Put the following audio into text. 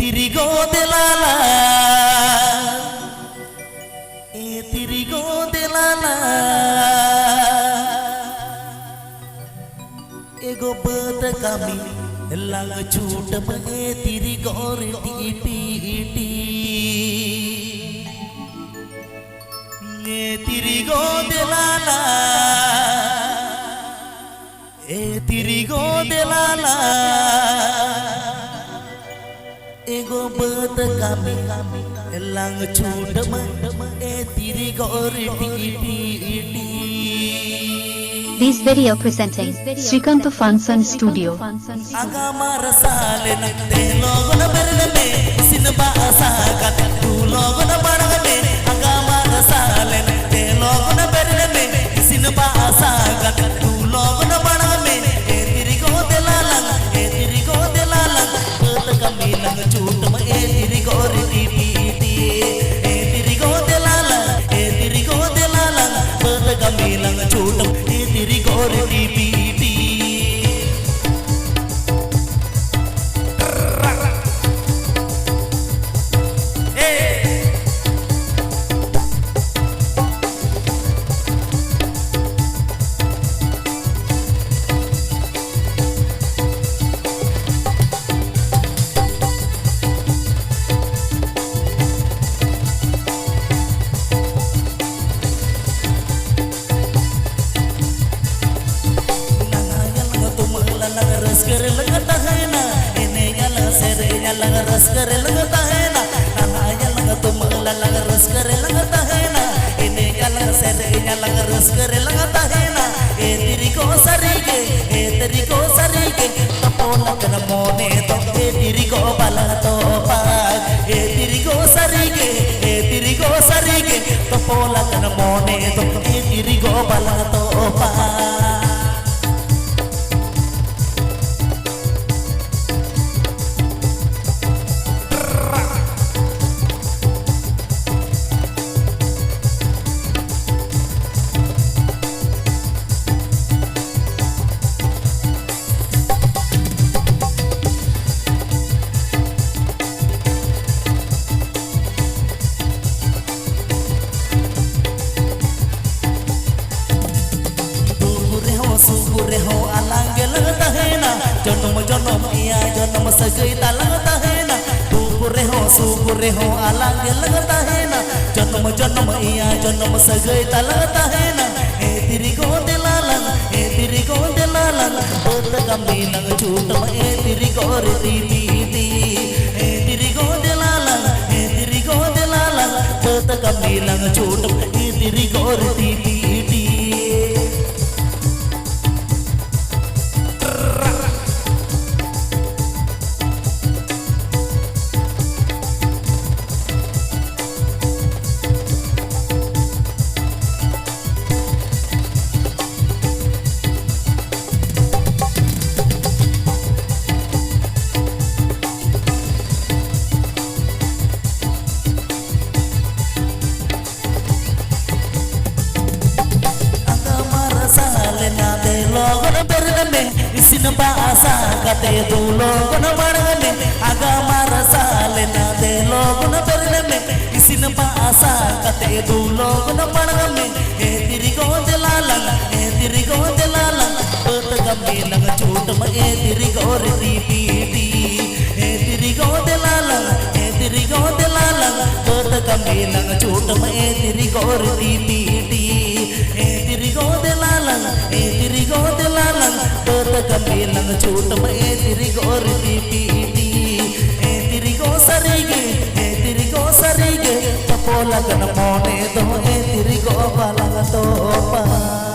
tirigo delala tirigo delala ego bad kami lang chut me tirigo ti tirigo delala tirigo delala ego bad kami lang chut me tirigo ti. This video presenting Srikanta Fansan Studio. Agama rasale nante logo na berle sinba asaga tu logo na bargame agama rasale nante logo na berle sinba asaga tu logo na bargame tirigo delala bad kamilang chut ma tirigo riti tirigo delala bad kamilang chut tirigo riti Pola kana mone do tirigo balang topa.